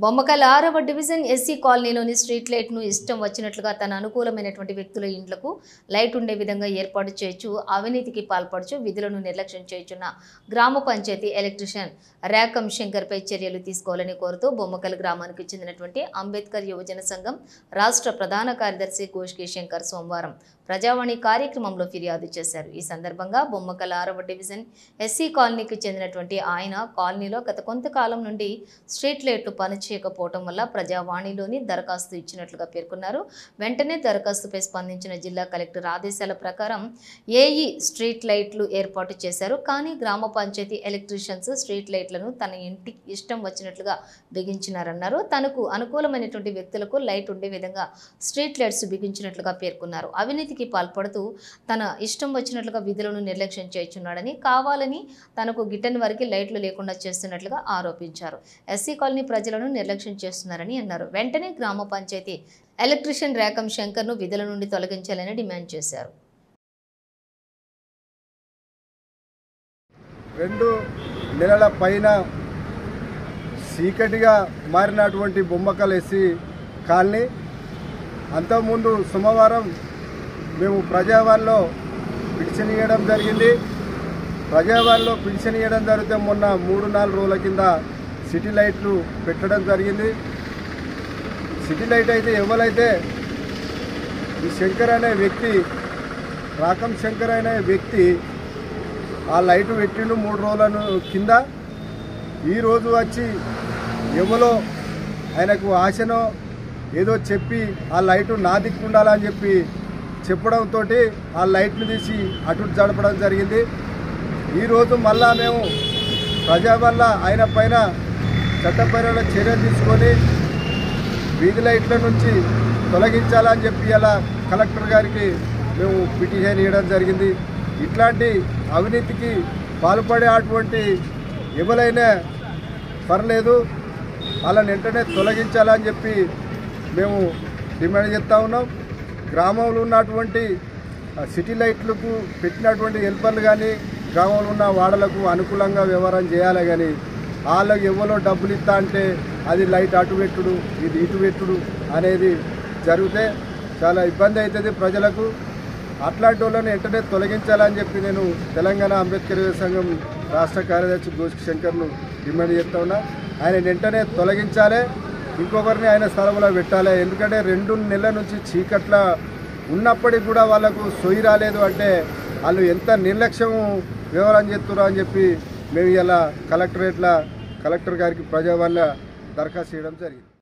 బొమ్మకల్ 6వ division SC కాలనీలోని street లైట్ను ఇష్టం వచ్చినట్లుగా తన అనుకూలమైనటువంటి వ్యక్తుల ఇండ్లకు లైట్ ఉండే విధంగా ఏర్పాటు చేయొచ్చు అవినీతికి పాల్పడుచు విధులను నిర్లక్ష్యం చేయుచున్న గ్రామ పంచాయతీ ఎలక్ట్రీషియన్ రేకం శంకర్పై చర్యలు తీసుకోవాలని కోరుతూ బొమ్మకల్ గ్రామానికి చెందినటువంటి అంబేద్కర్ యువజన సంఘం రాష్ట్ర ప్రధాన కార్యదర్శి గోష్కి శంకర్ సోమవారం ప్రజావాణి కార్యక్రమంలో ఫిర్యాదు చేశారు। ఈ సందర్భంగా బొమ్మకల్ 6వ డివిజన్ ఎస్సీ కాలనీకి చెందినటువంటి ఆయన కాలనీలో గత కొంతకాలం నుండి స్ట్రీట్ లైట్లు పనిచేయకపోవడం వల్ల ప్రజావాణిలోని దరఖాస్తు ఇచ్చినట్లుగా పేర్కొన్నారు। వెంటనే దరఖాస్తుపై స్పందించిన జిల్లా కలెక్టర్ ఆదేశాల ప్రకారం ఏఈ స్ట్రీట్ లైట్లు ఏర్పాటు చేశారు। కానీ గ్రామ పంచాయతీ ఎలక్ట్రీషియన్స్ స్ట్రీట్ లైట్లను తన ఇంటికి ఇష్టం వచ్చినట్లుగా బిగించినారన్నారు। తనకు అనుకూలమైనటువంటి వ్యక్తులకు లైట్ ఉండే విధంగా స్ట్రీట్ లైట్స్ బిగించినట్లుగా పేర్కొన్నారు। అవినీతికి పాల్పడుతూ తన ఇష్టం వచ్చినట్లుగా విధులను నిర్లక్ష్యం చేయుచున్నాడని, కావాలని తనకు గిట్టని వారికి లైట్లు లేకుండా చేస్తున్నట్లుగా ఆరోపించారు। ఎస్సీ కాలనీ ప్రజలను నిర్లక్ష్యం చేస్తున్నారని అన్నారు। వెంటనే గ్రామ పంచాయతీ ఎలక్ట్రీషియన్ రేకం శంకర్ను విధుల నుండి తొలగించాలని డిమాండ్ చేశారు। 2 నెలల పైన చీకటిగా మారినటువంటి బొమ్మకల్ ఎస్సీ కాలనీ అంతకుముందు సోమవారం మేము ప్రజావాణిలో పిటిషన్ ఇవ్వడం జరిగింది। ప్రజావాణిలో పిటిషన్ ఇవ్వడం జరిగితే మొన్న 3-4 రోజుల కింద సిటీ లైట్లు పెట్టడం జరిగింది। సిటీ లైట్ అయితే ఎవరైతే ఈ శంకర్ అనే వ్యక్తి రాకం శంకర్ అనే వ్యక్తి ఆ లైటు పెట్టిండు 3 రోజుల కింద। ఈరోజు వచ్చి ఎవరో ఆయనకు ఆశనో ఏదో చెప్పి ఆ లైటు నా దిక్కు ఉండాలని చెప్పి చెప్పడంతో ఆ లైట్లు తీసి అటు జడపడం జరిగింది। ఈరోజు మళ్ళా మేము ప్రజా వల్ల ఆయన పైన చట్టపరమైన చర్యలు తీసుకొని వీధి లైట్ల నుంచి తొలగించాలని చెప్పి అలా కలెక్టర్ గారికి మేము పిటిషన్ ఇవ్వడం జరిగింది। ఇట్లాంటి అవినీతికి పాల్పడేటువంటి ఎవరైనా పర్లేదు వాళ్ళని వెంటనే తొలగించాలని చెప్పి మేము డిమాండ్ చేస్తూ ఉన్నాం। గ్రామంలో ఉన్నటువంటి సిటీ లైట్లకు పెట్టినటువంటి హెల్పర్లు కానీ గ్రామంలో ఉన్న వాడలకు అనుకూలంగా వ్యవహారం చేయాలి, కానీ వాళ్ళకి ఎవరో డబ్బులు ఇస్తా అంటే అది లైట్ అటు పెట్టుడు ఇది ఇటు పెట్టుడు అనేది జరిగితే చాలా ఇబ్బంది అవుతుంది ప్రజలకు। అట్లాంటి వాళ్ళని వెంటనే తొలగించాలని చెప్పి నేను తెలంగాణ అంబేద్కర్ సంఘం రాష్ట్ర కార్యదర్శి గోష్కి శంకర్ను డిమాండ్ చేస్తా ఉన్నా। ఆయన వెంటనే తొలగించాలి, ఇంకొకరిని ఆయన స్థలంలో పెట్టాలి। ఎందుకంటే 2 నెలల నుంచి చీకట్ల ఉన్నప్పటికీ కూడా వాళ్ళకు సొయ్యి రాలేదు అంటే వాళ్ళు ఎంత నిర్లక్ష్యం వ్యవహారం చేస్తున్నారు అని చెప్పి మేము ఇలా కలెక్టర్ గారికి ప్రజావాణిలో దరఖాస్తు చేయడం జరిగింది।